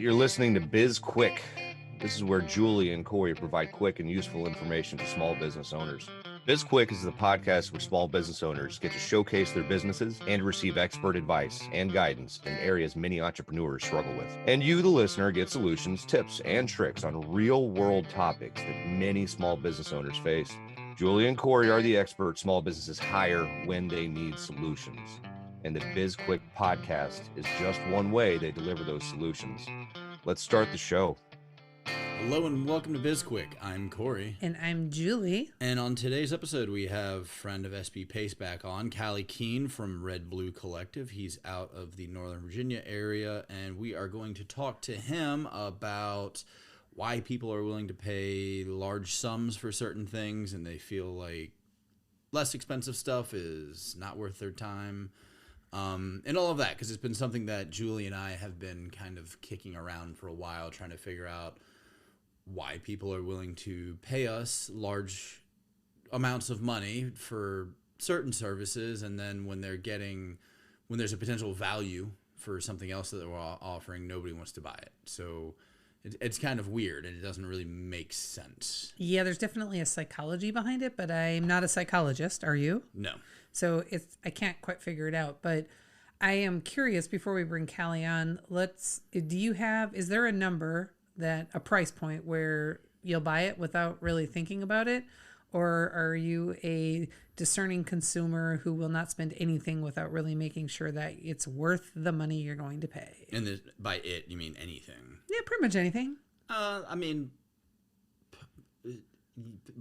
You're listening to BizQuik. This is where Julie and Corey provide quick and useful information to small business owners. BizQuik is the podcast where small business owners get to showcase their businesses and receive expert advice and guidance in areas many entrepreneurs struggle with. And you, the listener, get solutions, tips, and tricks on real-world topics that many small business owners face. Julie and Corey are the experts small businesses hire when they need solutions. And the BizQuik podcast is just one way they deliver those solutions. Let's start the show. Hello and welcome to BizQuik. I'm Corey. And I'm Julie. And on today's episode, we have friend of SB Pace back on, Callye Keen from Red Blue Collective. He's out of the Northern Virginia area, and we are going to talk to him about why people are willing to pay large sums for certain things, and they feel like less expensive stuff is not worth their time. And all of that, because it's been something that Julie and I have been kind of kicking around for a while, trying to figure out why people are willing to pay us large amounts of money for certain services, and then when there's a potential value for something else that we're offering, nobody wants to buy it. So it's kind of weird, and it doesn't really make sense. Yeah, there's definitely a psychology behind it, but I'm not a psychologist. Are you? No. So I can't quite figure it out, but I am curious before we bring Callye on, is there a number, a price point where you'll buy it without really thinking about it? Or are you a discerning consumer who will not spend anything without really making sure that it's worth the money you're going to pay? And by it, you mean anything? Yeah, pretty much anything. I mean,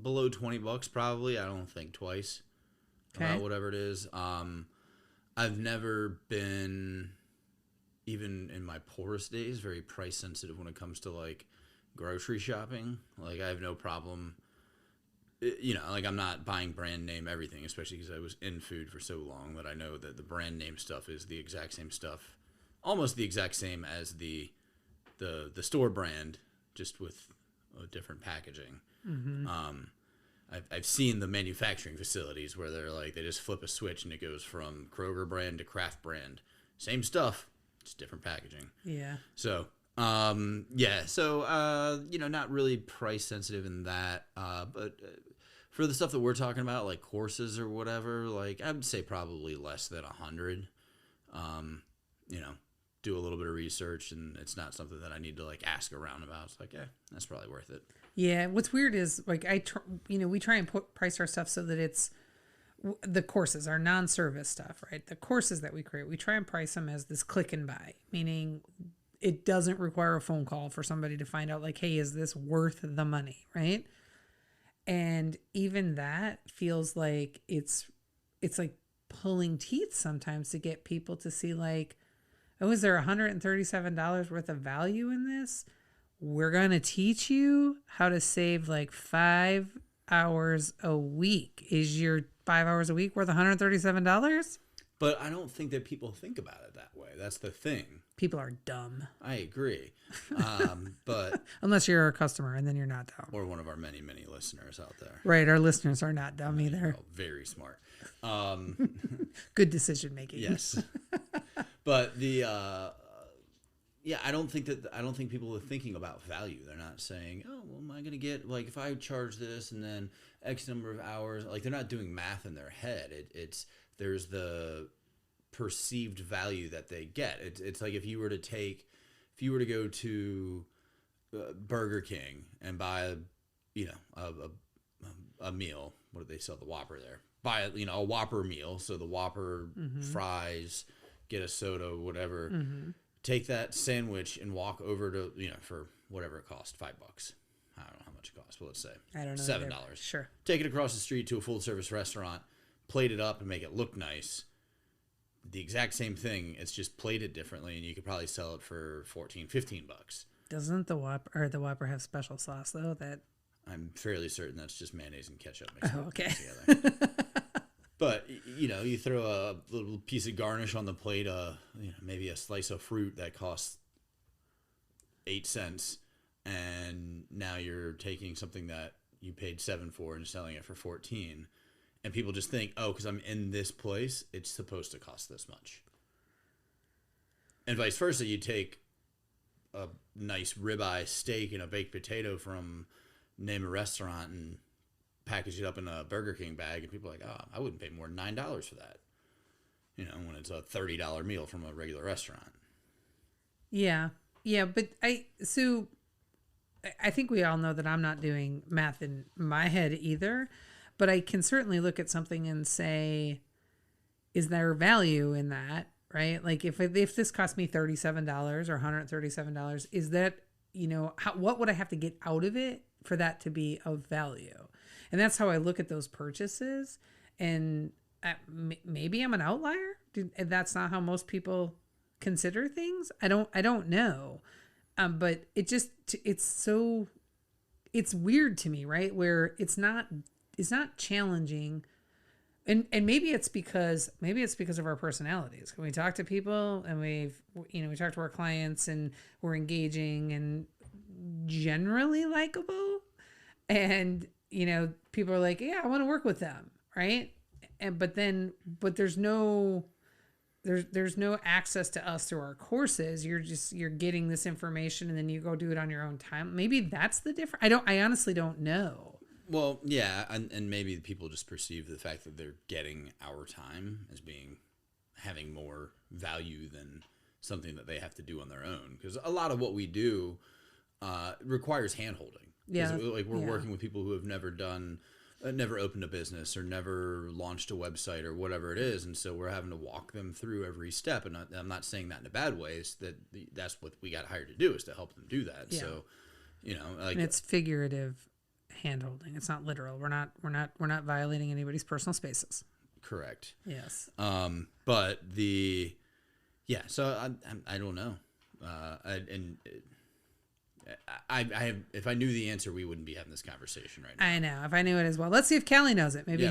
below $20 probably. I don't think twice. About whatever it is. I've never been, even in my poorest days, very price sensitive when it comes to like grocery shopping. Like I have no problem, like I'm not buying brand name everything, especially because I was in food for so long that I know that the brand name stuff is the exact same stuff, almost the exact same as the store brand, just with a different packaging. Mm-hmm. I've seen the manufacturing facilities where they just flip a switch and it goes from Kroger brand to Kraft brand. Same stuff, just different packaging. Yeah. So, not really price sensitive in that. But for the stuff that we're talking about, like courses or whatever, like I would say probably less than 100. Do a little bit of research, and it's not something that I need to like ask around about. It's like, that's probably worth it. Yeah, what's weird is like we try and price our stuff so that it's the courses, our non-service stuff, right? The courses that we create, we try and price them as this click and buy, meaning it doesn't require a phone call for somebody to find out like, hey, is this worth the money, right? And even that feels like it's like pulling teeth sometimes to get people to see like, oh, is there $137 worth of value in this? We're going to teach you how to save like 5 hours a week. Is your 5 hours a week worth $137? But I don't think that people think about it that way. That's the thing. People are dumb. I agree. But unless you're a customer, and then you're not dumb. Or one of our many, many listeners out there. Right. Our listeners are not dumb either. Very smart. Good decision making. Yes. But I don't think people are thinking about value. They're not saying, oh, well, am I going to get, like, if I charge this and then X number of hours, like, they're not doing math in their head. There's the perceived value that they get. It's like if you were to go to Burger King and buy a meal. What do they sell? The Whopper there. Buy a Whopper meal. So the Whopper fries, get a soda, whatever. Mm-hmm. Take that sandwich and walk over to, for whatever it costs, $5. I don't know how much it costs, but let's say I don't know $7. Sure. Take it across the street to a full service restaurant, plate it up and make it look nice. The exact same thing. It's just plated differently, and you could probably sell it for $14-15. Doesn't the Whopper have special sauce though? That I'm fairly certain that's just mayonnaise and ketchup mixed together. But, you throw a little piece of garnish on the plate, maybe a slice of fruit that costs 8 cents, and now you're taking something that you paid 7 for and selling it for 14. And people just think, oh, because I'm in this place, it's supposed to cost this much. And vice versa, you take a nice ribeye steak and a baked potato from name a restaurant and package it up in a Burger King bag, and people are like, oh, I wouldn't pay more than $9 for that. When it's a $30 meal from a regular restaurant. Yeah. Yeah. But I think we all know that I'm not doing math in my head either, but I can certainly look at something and say, is there value in that? Right? Like if this cost me $37 or $137, is that, what would I have to get out of it for that to be of value? And that's how I look at those purchases. And maybe I'm an outlier. That's not how most people consider things. I don't know. But it's weird to me, right? Where it's not challenging. And maybe it's because of our personalities. When we talk to people and we talk to our clients and we're engaging and generally likable, and people are like, yeah, I want to work with them, right? But there's no access to us through our courses. You're getting this information and then you go do it on your own time. Maybe that's the difference. I honestly don't know. Well, yeah, and maybe people just perceive the fact that they're getting our time as having more value than something that they have to do on their own. Because a lot of what we do requires hand-holding. Yeah, like we're working with people who have never opened a business or never launched a website or whatever it is, and so we're having to walk them through every step. And I'm not saying that in a bad way. It's that's what we got hired to do, is to help them do that. Yeah. So, and it's figurative hand-holding. It's not literal. We're not violating anybody's personal spaces. Correct. Yes. But so I don't know. If I knew the answer, we wouldn't be having this conversation right now. I know. If I knew it as well. Let's see if Callye knows it. Maybe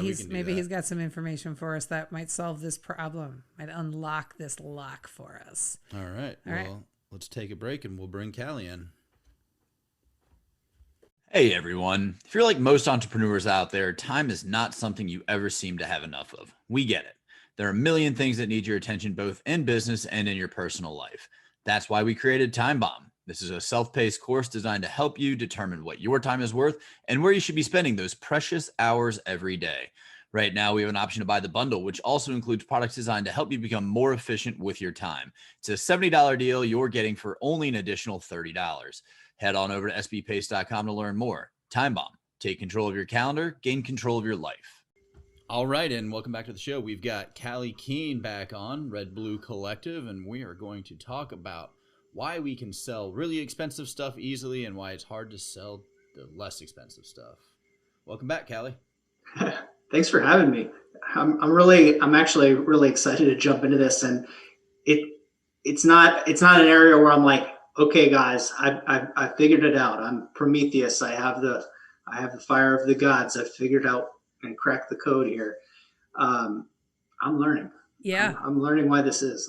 he's got some information for us that might solve this problem, might unlock this lock for us. All right. Let's take a break and we'll bring Callye in. Hey everyone. If you're like most entrepreneurs out there, time is not something you ever seem to have enough of. We get it. There are a million things that need your attention, both in business and in your personal life. That's why we created Time Bomb. This is a self-paced course designed to help you determine what your time is worth and where you should be spending those precious hours every day. Right now, we have an option to buy the bundle, which also includes products designed to help you become more efficient with your time. It's a $70 deal you're getting for only an additional $30. Head on over to sbpace.com to learn more. Time Bomb. Take control of your calendar, gain control of your life. All right, and welcome back to the show. We've got Callye Keene back on, Red Blue Collective, and we are going to talk about why we can sell really expensive stuff easily and why it's hard to sell the less expensive stuff. Welcome back, Callye. Thanks for having me. I'm actually really excited to jump into this, and it's not an area where I'm like, okay, guys, I figured it out. I'm Prometheus. I have the fire of the gods. I've figured out and cracked the code here. I'm learning. Yeah, I'm learning why this is.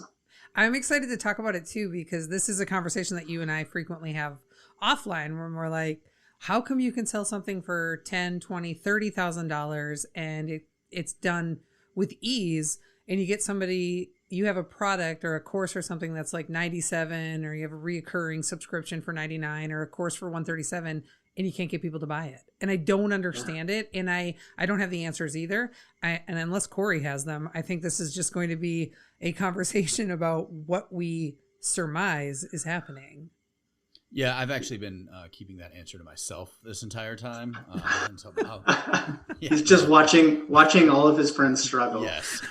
I'm excited to talk about it too, because this is a conversation that you and I frequently have offline, where we're like, how come you can sell something for $10,000, $20,000, $30,000 and it's done with ease, and you get somebody, you have a product or a course or something that's like $97, or you have a reoccurring subscription for $99 or a course for $137, and you can't get people to buy it. And I don't understand it. And I don't have the answers either. And unless Corey has them, I think this is just going to be a conversation about what we surmise is happening. Yeah, I've actually been keeping that answer to myself this entire time. He's just watching all of his friends struggle. Yes.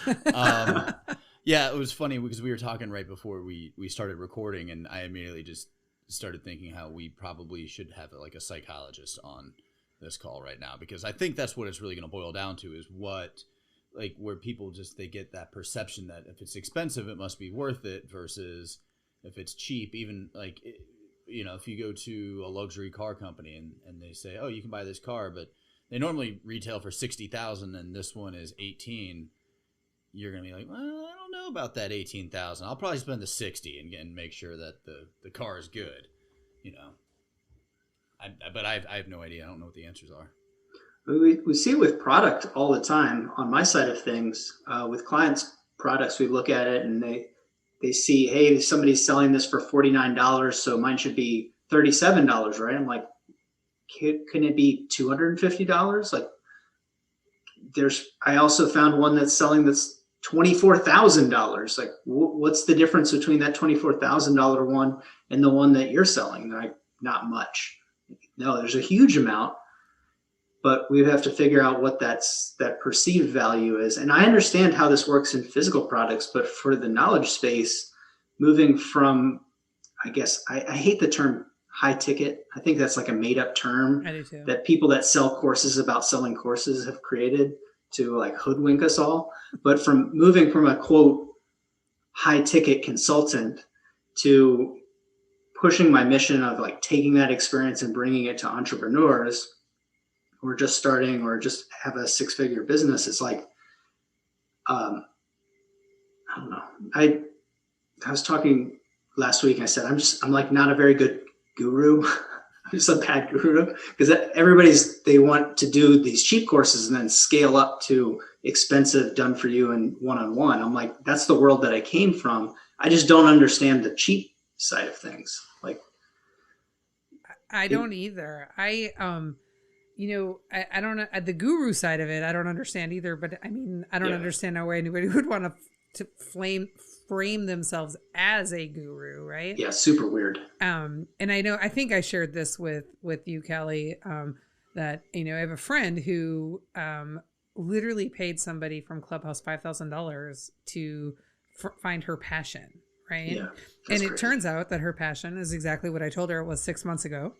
Yeah, it was funny because we were talking right before we started recording, and I immediately just started thinking how we probably should have like a psychologist on this call right now, because I think that's what it's really going to boil down to, is where people they get that perception that if it's expensive, it must be worth it, versus if it's cheap. Even if you go to a luxury car company and they say, oh, you can buy this car, but they normally retail for $60,000 and this one is $18,000, you're going to be like, well, I don't know about that $18,000. I'll probably spend the $60,000 and make sure that the car is good, But I have no idea. I don't know what the answers are. We see it with product all the time. On my side of things, with clients' products, we look at it and they see, hey, somebody's selling this for $49, so mine should be $37, right? I'm like, can it be $250? Like, I also found one that's selling that's $24,000. Like, what's the difference between that $24,000 one and the one that you're selling? Like, not much. No, there's a huge amount, but we have to figure out what that perceived value is. And I understand how this works in physical products, but for the knowledge space, moving from, I guess, I hate the term high ticket. I think that's like a made up term that people that sell courses about selling courses have created to like hoodwink us all. But from moving from a quote high ticket consultant to pushing my mission of like taking that experience and bringing it to entrepreneurs who are just starting or just have a 6-figure business, is like, I don't know. I was talking last week. I said, I'm like not a very good guru. I'm just a bad guru, because they want to do these cheap courses and then scale up to expensive, done for you and one-on-one. I'm like, that's the world that I came from. I just don't understand the cheap side of things. Like, I don't either. I don't know the guru side of it. I don't understand either, but I mean, I don't understand how anybody would want to frame themselves as a guru, right? Yeah, super weird. And I think I shared this with you, Callye, that, I have a friend who literally paid somebody from Clubhouse $5,000 to find her passion, right? Yeah, and it turns out that her passion is exactly what I told her it was 6 months ago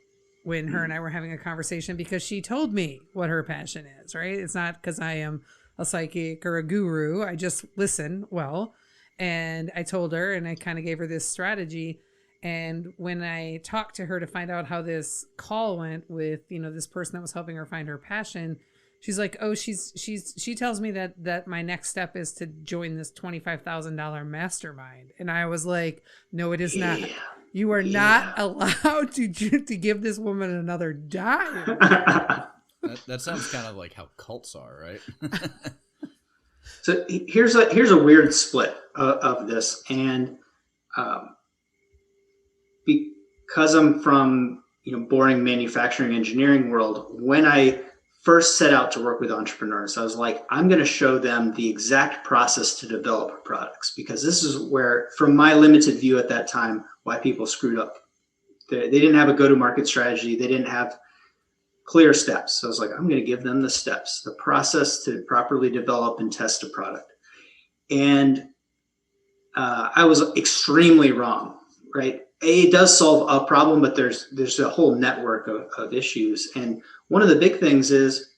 when her and I were having a conversation, because she told me what her passion is, right? It's not because I am a psychic or a guru. I just listen well. And I told her, and I kind of gave her this strategy. And when I talked to her to find out how this call went with, this person that was helping her find her passion, she's like, oh, she tells me that my next step is to join this $25,000 mastermind. And I was like, no, it is not. You are not allowed to give this woman another dime. That sounds kind of like how cults are, right? So here's a weird split of this, and because I'm from boring manufacturing engineering world, when I first set out to work with entrepreneurs, I was like, I'm going to show them the exact process to develop products, because this is where, from my limited view at that time, why people screwed up. They didn't have a go-to-market strategy. They didn't have clear steps. So I was like, I'm going to give them the steps, the process to properly develop and test a product. And I was extremely wrong, right? It does solve a problem, but there's a whole network of issues. And one of the big things is,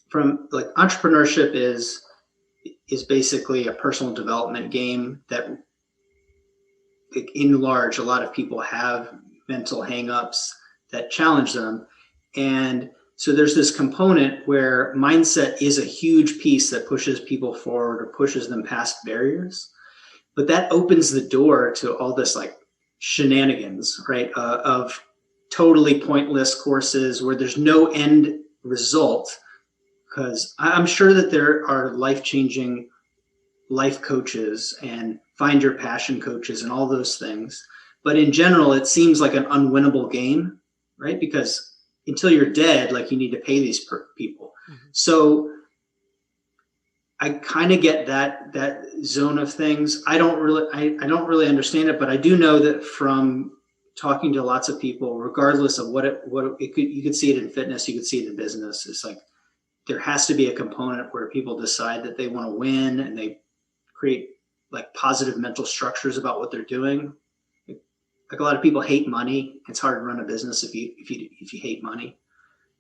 from like, entrepreneurship is basically a personal development game that, in large, a lot of people have mental hangups that challenge them. And so there's this component where mindset is a huge piece that pushes people forward or pushes them past barriers. But that opens the door to all this like shenanigans, right? Of totally pointless courses where there's no end result. Because I'm sure that there are life-changing life coaches and find your passion coaches and all those things. But in general, it seems like an unwinnable game, right? Because until you're dead, like, you need to pay these people. Mm-hmm. So I kind of get that zone of things. I don't really understand it, but I do know that from talking to lots of people, regardless of you could see it in fitness, you could see it in business. It's like, there has to be a component where people decide that they want to win, and they create like positive mental structures about what they're doing. Like, a lot of people hate money. It's hard to run a business if you hate money.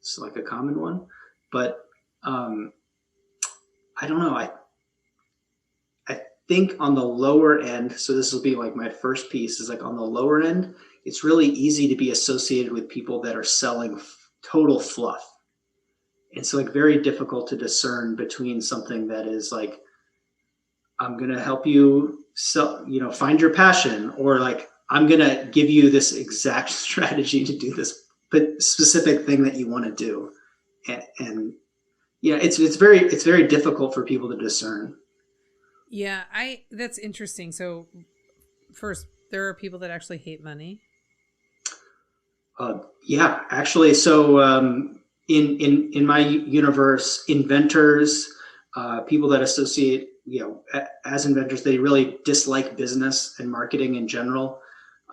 It's like a common one, but I don't know. I think on the lower end, so this will be like my first piece, is like, on the lower end, it's really easy to be associated with people that are selling total fluff. It's like very difficult to discern between something that is like, I'm going to help you find your passion, or like, I'm going to give you this exact strategy to do this specific thing that you want to do. And it's very difficult for people to discern. Yeah, that's interesting. So first, there are people that actually hate money. Yeah, actually. So in my universe, inventors, people that associate, as inventors, they really dislike business and marketing in general.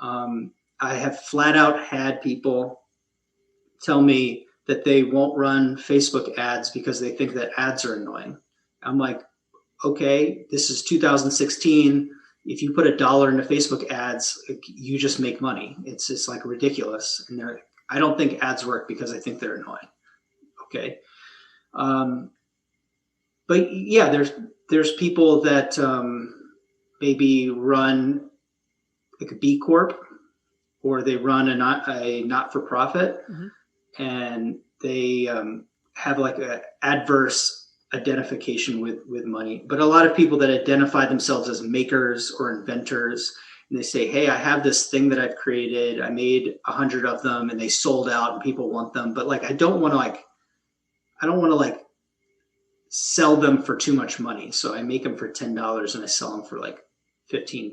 I have flat out had people tell me that they won't run Facebook ads because they think that ads are annoying. I'm like, okay, this is 2016. If you put $1 into Facebook ads, you just make money. It's just like ridiculous. And I don't think ads work because I think they're annoying. Okay. But yeah, there's people that maybe run like a B Corp, or they run a not-for-profit, and they have like an adverse identification with money. But a lot of people that identify themselves as makers or inventors, and they say, hey, I have this thing that I've created. I made 100 of them and they sold out and people want them. But like, I don't want to sell them for too much money. So I make them for $10 and I sell them for like $15.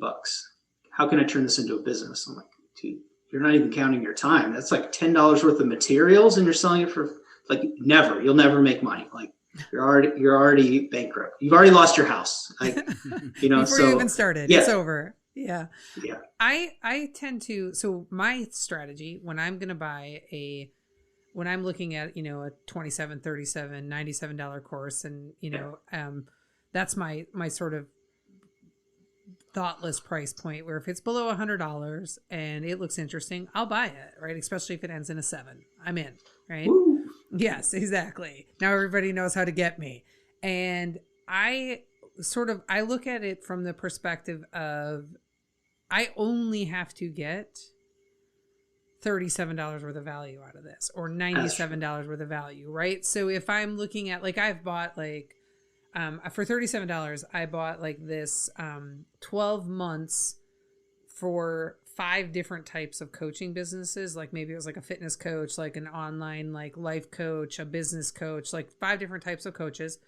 How can I turn this into a business? I'm like, dude, you're not even counting your time. That's like $10 worth of materials and you're selling it for like you'll never make money. Like you're already bankrupt. You've already lost your house. Like, before you even started, yeah. It's over. Yeah. Yeah. I tend to, so my strategy when I'm going to buy when I'm looking at, a $27, $37, $97 course, and, that's my sort of thoughtless price point, where if it's below $100 and it looks interesting, I'll buy it, right? Especially if it ends in a 7, I'm in, right? Woo. Yes, exactly. Now everybody knows how to get me. And I look at it from the perspective of, I only have to get $37 worth of value out of this, or $97 worth of value, right? So if I'm looking at, like, I've bought like, for $37, I bought like this 12 months for 5 different types of coaching businesses. Like maybe it was like a fitness coach, like an online like life coach, a business coach, like 5 different types of coaches.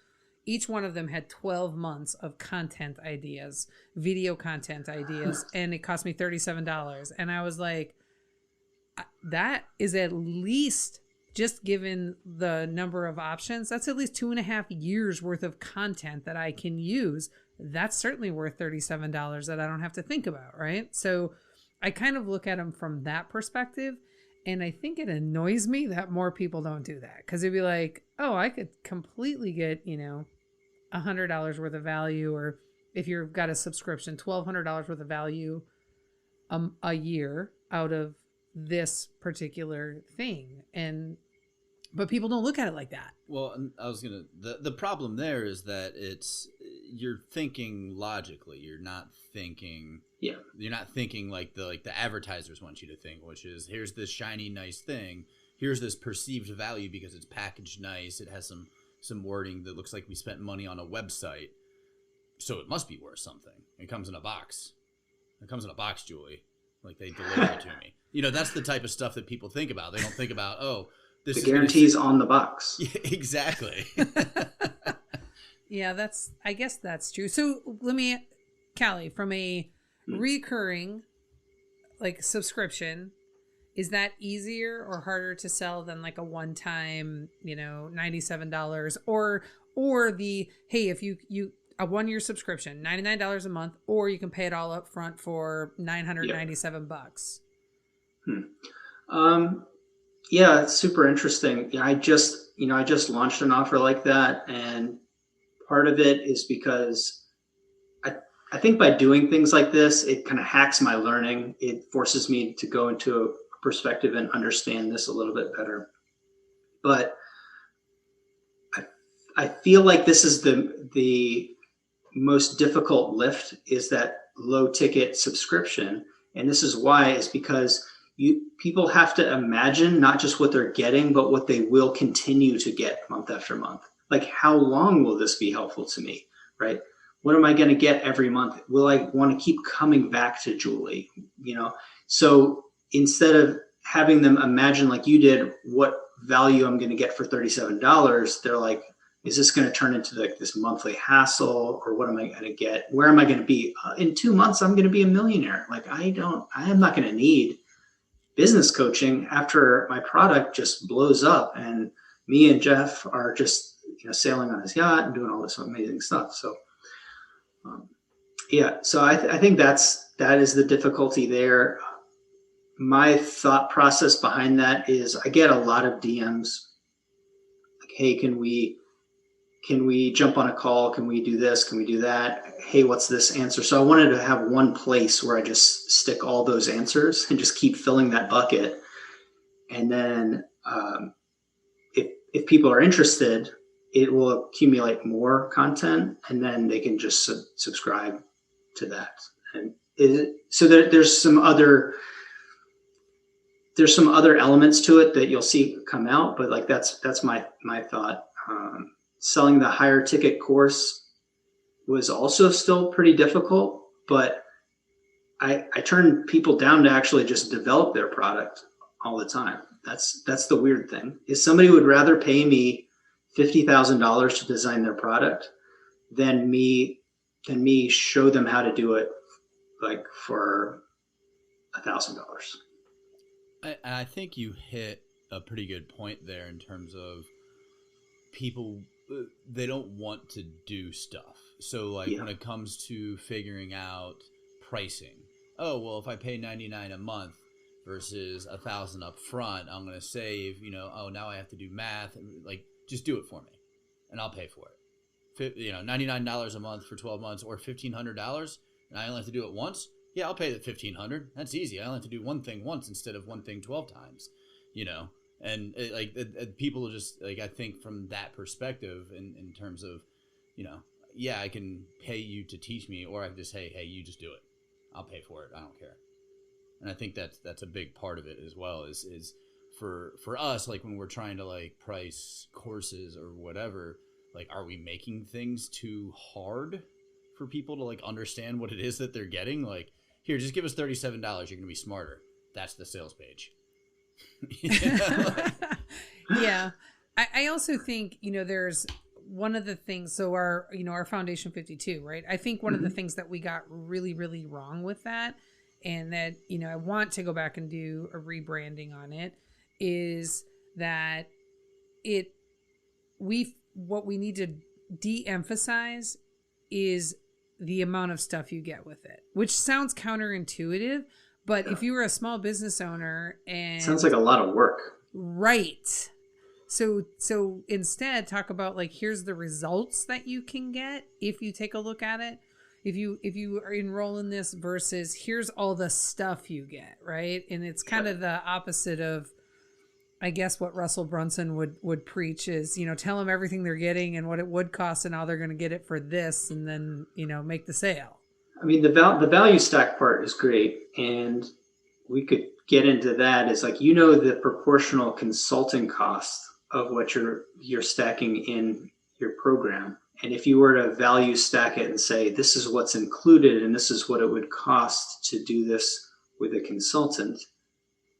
Each one of them had 12 months of content ideas, video content ideas, and it cost me $37. And I was like, that is at least, just given the number of options, that's at least 2.5 years worth of content that I can use. That's certainly worth $37 that I don't have to think about, right? So I kind of look at them from that perspective. And I think it annoys me that more people don't do that, because it'd be like, oh, I could completely get, $100 worth of value, or if you've got a subscription, $1,200 worth of value a year out of this particular thing. But people don't look at it like that. Well, I was gonna, the problem there is that you're thinking logically. You're not thinking like the advertisers want you to think, which is, here's this shiny nice thing, here's this perceived value because it's packaged nice, it has some wording that looks like we spent money on a website, so it must be worth something. It comes in a box, Julie, like they delivered it to me. That's the type of stuff that people think about. They don't think about, oh, this is guarantees on the box. Yeah, exactly. Yeah, I guess that's true. So let me, Callye, from a recurring like subscription, is that easier or harder to sell than like a one-time, $97, or the, hey, if you a 1-year subscription, $99 a month, or you can pay it all up front for $997? Yeah, it's super interesting. Yeah, I just launched an offer like that, and part of it is because I think by doing things like this, it kind of hacks my learning. It forces me to go into a perspective and understand this a little bit better. But I feel like this is the most difficult lift, is that low ticket subscription. And this is why, is because people have to imagine not just what they're getting, but what they will continue to get month after month. Like, how long will this be helpful to me, right? What am I going to get every month? Will I want to keep coming back to Julie? So instead of having them imagine, like you did, what value I'm going to get for $37, they're like, is this going to turn into like this monthly hassle, or what am I going to get? Where am I going to be in 2 months? I'm going to be a millionaire. Like I am not going to need business coaching after my product just blows up and me and Jeff are just, sailing on his yacht and doing all this amazing stuff. So, so I think that is the difficulty there. My thought process behind that is I get a lot of DMs like, hey, can we jump on a call? Can we do this? Can we do that? Hey, what's this answer? So I wanted to have one place where I just stick all those answers and just keep filling that bucket. And then if people are interested, it will accumulate more content, and then they can just subscribe to that. And so there's some other elements to it that you'll see come out, but like that's my thought. Selling the higher ticket course was also still pretty difficult, but I turn people down to actually just develop their product all the time. That's the weird thing, is somebody would rather pay me $50,000 to design their product than me show them how to do it like for $1,000. I think you hit a pretty good point there in terms of people, they don't want to do stuff. So like when it comes to figuring out pricing, oh, well, if I pay $99 a month versus $1,000 up front, I'm going to save, now I have to do math. Like, just do it for me and I'll pay for it. $99 a month for 12 months or $1,500 and I only have to do it once. Yeah, I'll pay the $1,500. That's easy. I only have to do one thing once instead of one thing 12 times, and people just like, I think from that perspective in terms of, I can pay you to teach me, or I can just, hey, you just do it. I'll pay for it. I don't care. And I think that's a big part of it as well is for us, like when we're trying to like price courses or whatever, like, are we making things too hard for people to like understand what it is that they're getting? Like, here, just give us $37. You're going to be smarter. That's the sales page. Yeah. I also think, there's one of the things, so our Foundation 52, right? I think one of the things that we got really, really wrong with that, and that, I want to go back and do a rebranding on it, is that what we need to de-emphasize is the amount of stuff you get with it, which sounds counterintuitive, but if you were a small business owner and sounds like a lot of work. Right. So instead talk about like, here's the results that you can get if you take a look at it. If you are enroll in this versus here's all the stuff you get, right? And it's kind of the opposite of, I guess, what Russell Brunson would preach is, tell them everything they're getting and what it would cost and how they're going to get it for this, and then, make the sale. I mean, the value stack part is great. And we could get into that as like, the proportional consulting cost of what you're stacking in your program. And if you were to value stack it and say, this is what's included and this is what it would cost to do this with a consultant,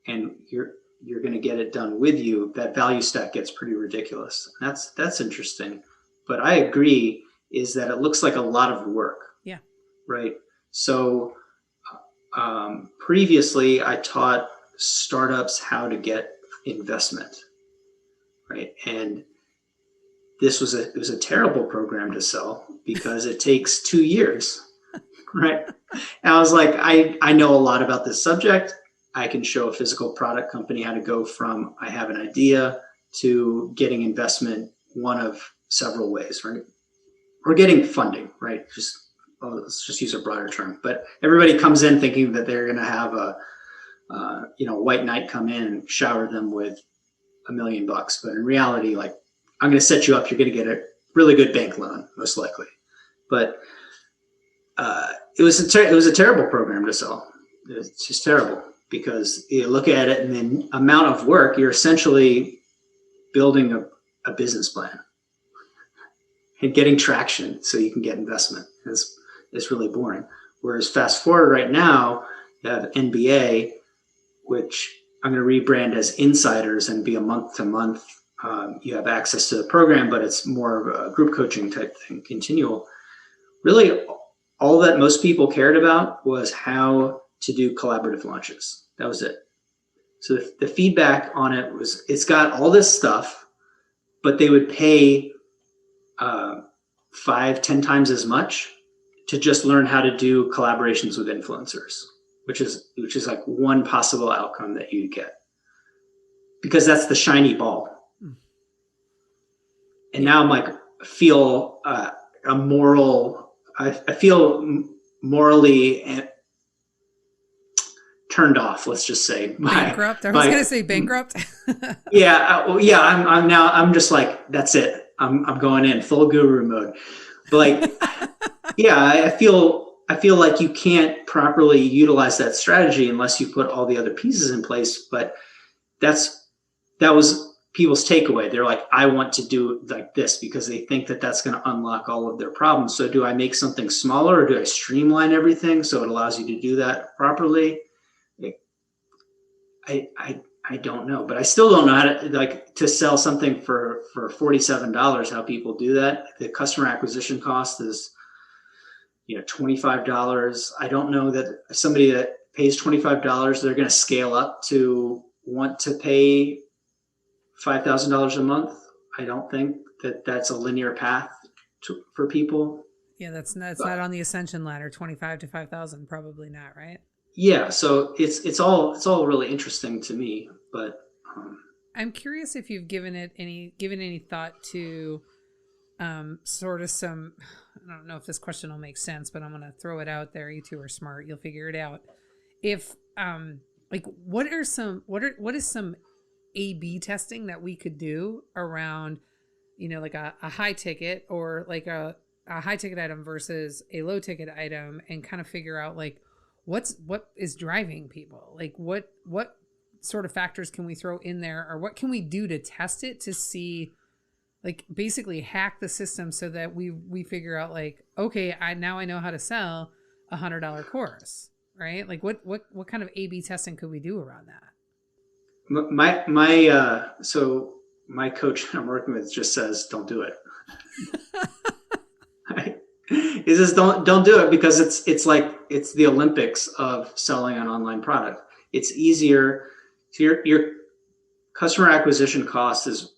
and you're going to get it done with you, that value stack gets pretty ridiculous. That's interesting. But I agree is that it looks like a lot of work. Yeah. Right. So previously I taught startups how to get investment. Right. And it was a terrible program to sell because it takes 2 years. Right. And I was like, I know a lot about this subject. I can show a physical product company how to go from I have an idea to getting investment, one of several ways, right? Or getting funding, right? Let's just use a broader term. But everybody comes in thinking that they're going to have a white knight come in and shower them with $1 million. But in reality, like, I'm going to set you up. You're going to get a really good bank loan, most likely. But it was a terrible program to sell. It's just terrible. Because you look at it and the amount of work, you're essentially building a business plan and getting traction so you can get investment. It's really boring. Whereas fast forward right now, you have NBA, which I'm going to rebrand as Insiders and be a month-to-month you have access to the program, but it's more of a group coaching type thing, continual. Really, all that most people cared about was how to do collaborative launches. That was it. So the feedback on it was, it's got all this stuff, but they would pay 5-10 times as much to just learn how to do collaborations with influencers, which is like one possible outcome that you get, because that's the shiny ball. And now I'm like, feel a moral, I feel morally turned off, let's just say. Bankrupt? I was going to say bankrupt. I'm just like, that's it. I'm going in full guru mode. But like, I feel like you can't properly utilize that strategy unless you put all the other pieces in place. But that was people's takeaway. They're like, I want to do it like this because they think that that's going to unlock all of their problems. So do I make something smaller, or do I streamline everything so it allows you to do that properly? I don't know, but I still don't know how to sell something for $47, how people do that. The customer acquisition cost is, $25. I don't know that somebody that pays $25, they're going to scale up to want to pay $5,000 a month. I don't think that that's a linear path for people. Yeah, that's not on the ascension ladder. 25 to 5,000, probably not, right? Yeah, so it's all really interesting to me, but I'm curious if you've given any thought to sort of some, I don't know if this question will make sense, but I'm going to throw it out there. You two are smart. You'll figure it out. If what is some A/B testing that we could do around, like a high ticket, or like a high ticket item versus a low ticket item, and kind of figure out like what is driving people? Like what sort of factors can we throw in there, or what can we do to test it to see, like basically hack the system so that we figure out like, okay, I know how to sell $100 course, right? Like what kind of A/B testing could we do around that? So my coach I'm working with just says, don't do it. He says, don't do it, because it's like, it's the Olympics of selling an online product. It's easier. So your customer acquisition cost is,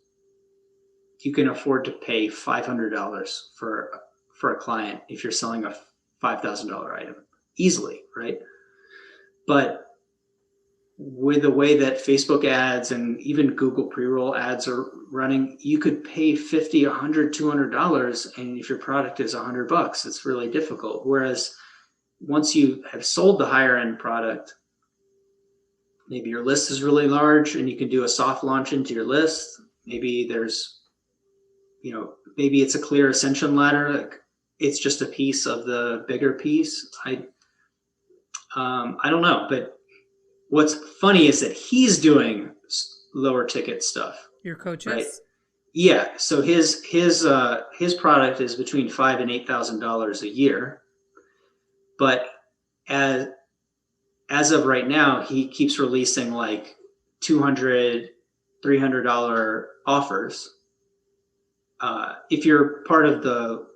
you can afford to pay $500 for a client if you're selling a $5,000 item easily, right? But with the way that Facebook ads and even Google pre-roll ads are running, you could pay $50, $100, $200, and if your product is $100, it's really difficult. Whereas once you have sold the higher end product, maybe your list is really large and you can do a soft launch into your list. Maybe there's, maybe it's a clear ascension ladder. Like it's just a piece of the bigger piece. I don't know, but what's funny is that he's doing lower ticket stuff. Your coaches? Right? Yeah. So his product is between $5,000 and $8,000 a year, but as of right now, he keeps releasing like $200, $300 offers. If you're part of the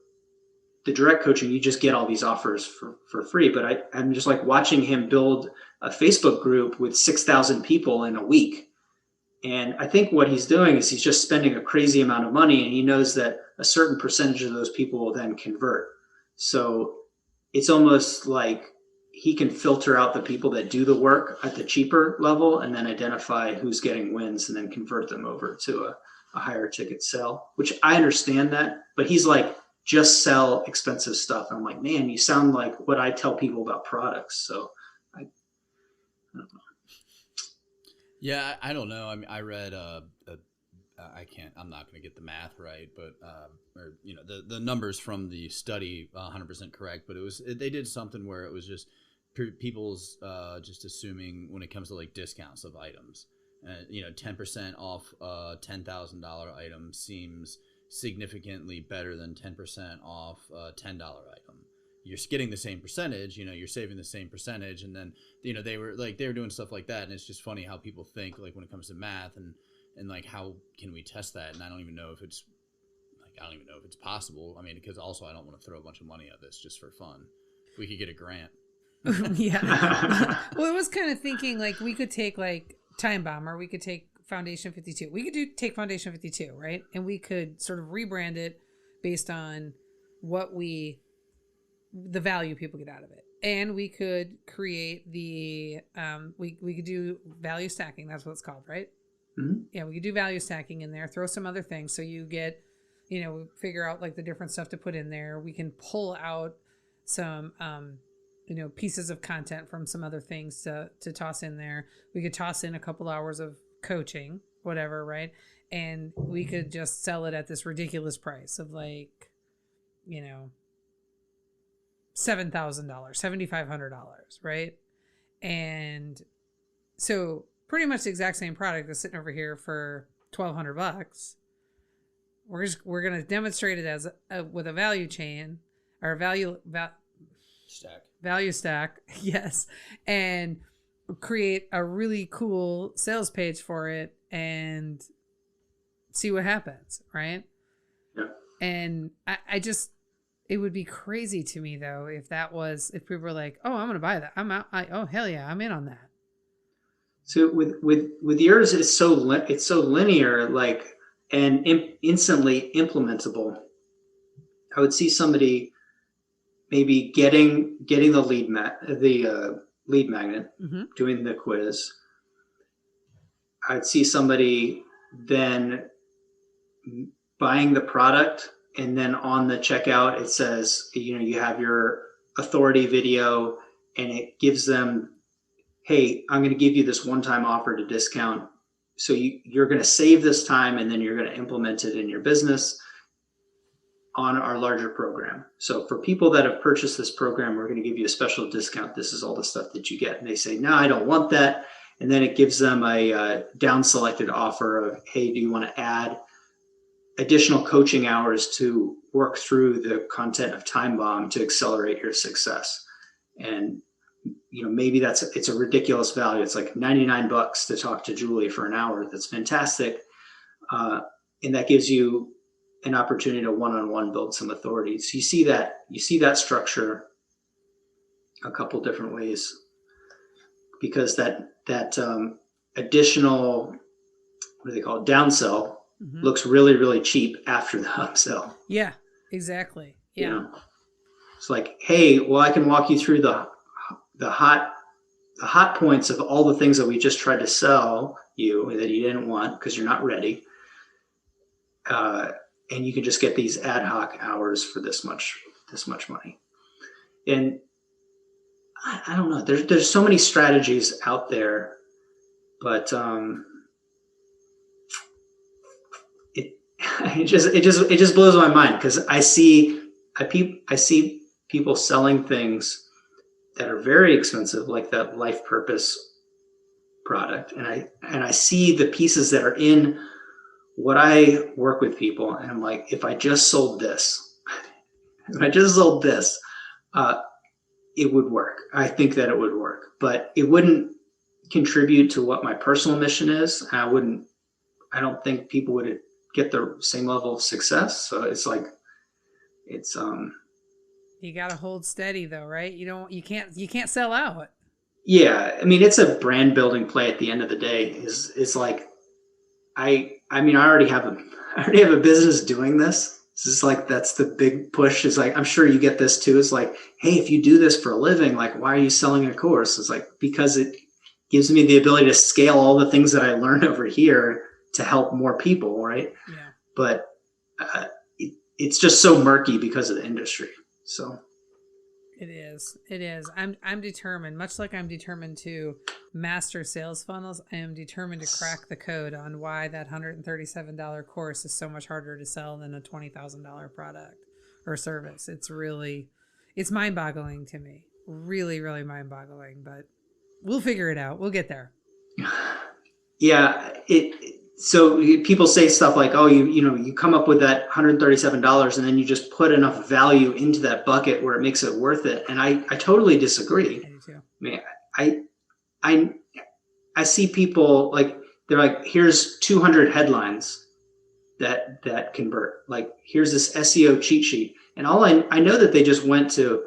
direct coaching, you just get all these offers for free. But I'm just like watching him build a Facebook group with 6,000 people in a week. And I think what he's doing is he's just spending a crazy amount of money, and he knows that a certain percentage of those people will then convert. So it's almost like he can filter out the people that do the work at the cheaper level and then identify who's getting wins and then convert them over to a higher ticket sell, which I understand that. But he's like, just sell expensive stuff. And I'm like, man, you sound like what I tell people about products. So I don't know. Yeah, I don't know. I mean, I read I'm not going to get the math right, but the numbers from the study 100% correct, but they did something where it was just people's just assuming when it comes to like discounts of items, 10% off a $10,000 item seems significantly better than 10% off a $10 item. You're getting the same percentage, you're saving the same percentage. And then, they were doing stuff like that. And it's just funny how people think like when it comes to math and And like, how can we test that? And I don't even know if it's possible. I mean, because also I don't want to throw a bunch of money at this just for fun. If we could get a grant. Yeah. Well, I was kind of thinking like we could take like Time Bomb, or we could take Foundation 52. We could take Foundation 52, right? And we could sort of rebrand it based on the value people get out of it. And we could create we could do value stacking. That's what it's called, right? Mm-hmm. Yeah, we could do value stacking in there, throw some other things. So you get, figure out like the different stuff to put in there. We can pull out some, pieces of content from some other things to toss in there. We could toss in a couple hours of coaching, whatever, right? And we could just sell it at this ridiculous price of like, $7,000, $7,500, right? And so pretty much the exact same product is sitting over here for $1,200. We're going to demonstrate it as with a value chain or value stack. Yes. And create a really cool sales page for it and see what happens. Right. Yeah. And I just, it would be crazy to me though, if people were like, oh, I'm going to buy that. I'm out. Oh, hell yeah. I'm in on that. So with yours, it's so linear, like, and instantly implementable. I would see somebody maybe getting the lead magnet, mm-hmm. doing the quiz. I'd see somebody then buying the product, and then on the checkout it says, you have your authority video, and it gives them, hey, I'm going to give you this one-time offer to discount. So you're going to save this time, and then you're going to implement it in your business on our larger program. So for people that have purchased this program, we're going to give you a special discount. This is all the stuff that you get. And they say, no, I don't want that. And then it gives them a down-selected offer of, hey, do you want to add additional coaching hours to work through the content of Time Bomb to accelerate your success? And maybe it's a ridiculous value. It's like $99 to talk to Julie for an hour. That's fantastic. And that gives you an opportunity to one-on-one build some authority. So you see that structure a couple different ways, because that additional, what do they call it, downsell, mm-hmm. looks really, really cheap after the upsell. Yeah, exactly. Yeah. It's like, hey, well, I can walk you through the hot points of all the things that we just tried to sell you that you didn't want because you're not ready. And you can just get these ad hoc hours for this much money. And I don't know, there's so many strategies out there, but it just blows my mind, because I see people selling things that are very expensive, like that life purpose product. And I see the pieces that are in what I work with people. And I'm like, if I just sold this, it would work. I think that it would work, but it wouldn't contribute to what my personal mission is. I don't think people would get the same level of success. So it's like, you got to hold steady though, right? You can't sell out. Yeah. I mean, it's a brand building play at the end of the day. It's like, I already have a business doing this. It's just like, that's the big push. Is like, I'm sure you get this too. It's like, hey, if you do this for a living, like, why are you selling a course? It's like, because it gives me the ability to scale all the things that I learned over here to help more people. Right. Yeah. But it's just so murky because of the industry. So it is. I'm determined, much like I'm determined to master sales funnels. I am determined to crack the code on why that $137 course is so much harder to sell than a $20,000 product or service. It's mind-boggling to me. Really, really mind-boggling, but we'll figure it out. We'll get there. Yeah. So people say stuff like, oh, you come up with that $137 and then you just put enough value into that bucket where it makes it worth it. And I totally disagree. I do too. I mean, I see people like they're like, here's 200 headlines that convert. Like, here's this SEO cheat sheet. And I know that they just went to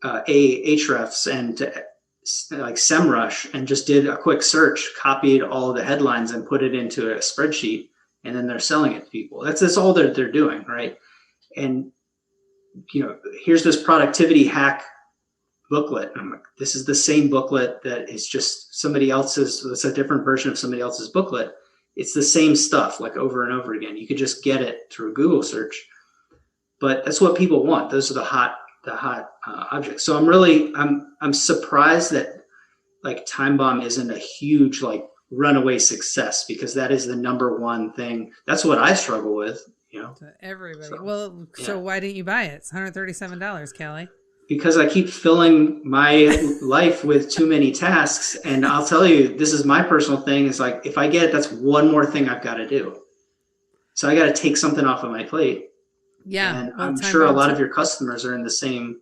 Ahrefs and to like SEMrush and just did a quick search, copied all of the headlines and put it into a spreadsheet, and then they're selling it to people. That's all they're doing, right? And here's this productivity hack booklet. And I'm like, this is the same booklet that is just somebody else's. It's a different version of somebody else's booklet. It's the same stuff, like over and over again. You could just get it through a Google search, but that's what people want. Those are the hot objects. So I'm surprised that like Time Bomb isn't a huge like runaway success, because that is the number one thing. That's what I struggle with, To everybody. So why didn't you buy it? It's $137, Callye. Because I keep filling my life with too many tasks. And I'll tell you, this is my personal thing. It's like, if I get it, that's one more thing I've got to do. So I got to take something off of my plate. Yeah. And I'm sure a lot of your customers are in the same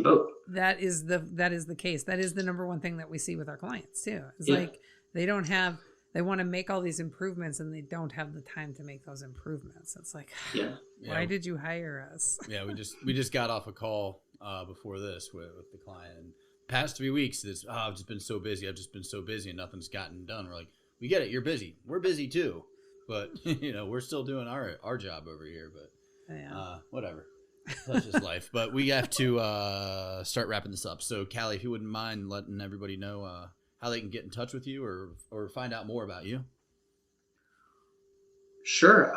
boat. That is the case. That is the number one thing that we see with our clients too. It's like they want to make all these improvements and they don't have the time to make those improvements. It's like, why did you hire us? Yeah, we just got off a call before this with the client. And past 3 weeks, I've just been so busy. And nothing's gotten done. We're like, we get it. You're busy. We're busy too. But we're still doing our job over here. But whatever. That's just life. But we have to start wrapping this up. So Callye, if you wouldn't mind letting everybody know how they can get in touch with you or find out more about you. Sure.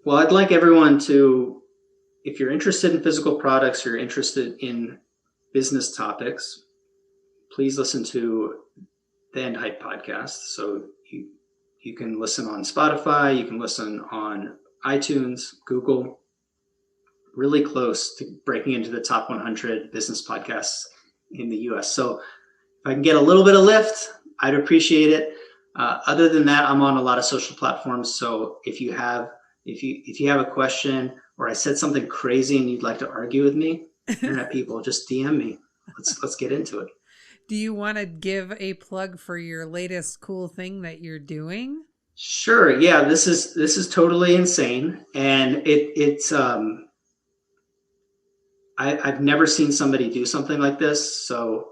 Well, I'd like everyone to, if you're interested in physical products, you're interested in business topics, please listen to the End Hype podcast. So you can listen on Spotify, you can listen on iTunes, Google, really close to breaking into the top 100 business podcasts in the US. So if I can get a little bit of lift, I'd appreciate it. Other than that, I'm on a lot of social platforms. So if you have a question, or I said something crazy and you'd like to argue with me, internet people, just DM me. Let's get into it. Do you want to give a plug for your latest cool thing that you're doing? Sure. Yeah, this is totally insane, and it's I've never seen somebody do something like this. So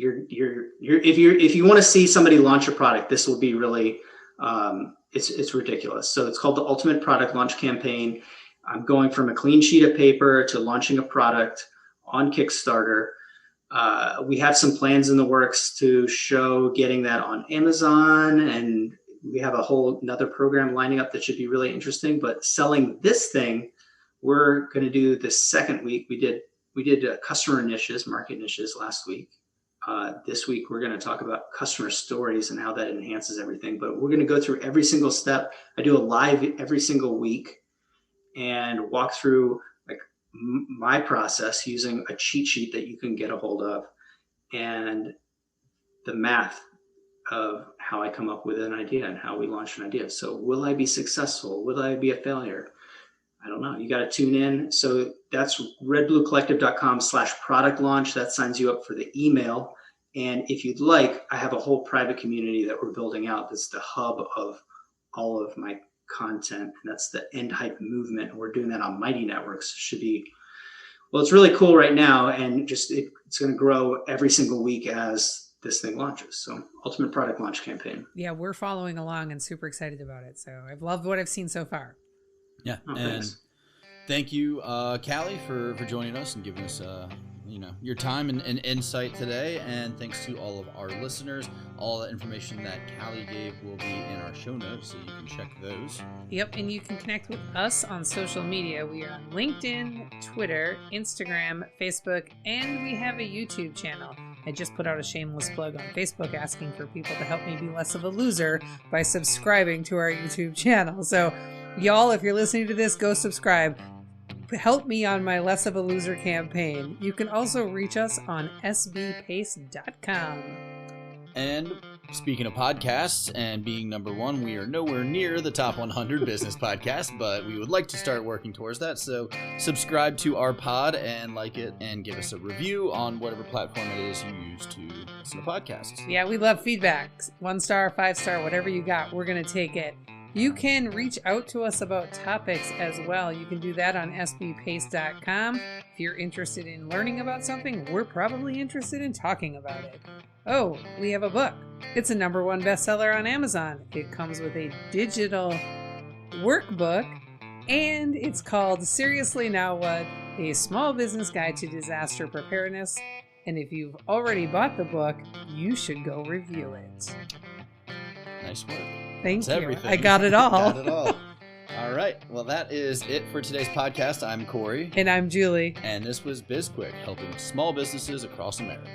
if you want to see somebody launch a product, this will be really it's ridiculous. So it's called the Ultimate Product Launch Campaign. I'm going from a clean sheet of paper to launching a product on Kickstarter. We have some plans in the works to show getting that on Amazon, and we have a whole another program lining up that should be really interesting. But selling this thing, we're going to do the second week. We did customer niches, market niches last week. This week, we're going to talk about customer stories and how that enhances everything. But we're going to go through every single step. I do a live every single week and walk through like my process using a cheat sheet that you can get a hold of, and the math of how I come up with an idea and how we launch an idea. So will I be successful? Will I be a failure? I don't know. You got to tune in. So that's redbluecollective.com/product launch. That signs you up for the email. And if you'd like, I have a whole private community that we're building out. That's the hub of all of my content. And that's the End Hype movement. And we're doing that on Mighty Networks. It's really cool right now. And just it's going to grow every single week as this thing launches. So Ultimate Product Launch Campaign. Yeah, we're following along and super excited about it. So I've loved what I've seen so far. Yeah, and thanks. Thank you, Callye, for joining us and giving us your time and insight today. And thanks to all of our listeners. All the information that Callye gave will be in our show notes, so you can check those. Yep, and you can connect with us on social media. We are on LinkedIn, Twitter, Instagram, Facebook, and we have a YouTube channel. I just put out a shameless plug on Facebook asking for people to help me be less of a loser by subscribing to our YouTube channel. So y'all, if you're listening to this, go subscribe. Help me on my Less of a Loser campaign. You can also reach us on sbpace.com. And Speaking of podcasts and being number one, we are nowhere near the top 100 business podcasts, but we would like to start working towards that. So subscribe to our pod and like it and give us a review on whatever platform it is you use to listen to podcasts. Yeah, we love feedback. 1 star, 5 star, whatever you got, we're going to take it. You can reach out to us about topics as well. You can do that on sbpace.com. If you're interested in learning about something, we're probably interested in talking about it. Oh, we have a book. It's a #1 bestseller on Amazon. It comes with a digital workbook, and it's called Seriously Now What? A Small Business Guide to Disaster Preparedness. And if you've already bought the book, you should go review it. Nice work. Thank That's you. everything. I got it all. Got it all. All right. Well, that is it for today's podcast. I'm Corey. And I'm Julie. And this was BizQuik, helping small businesses across America.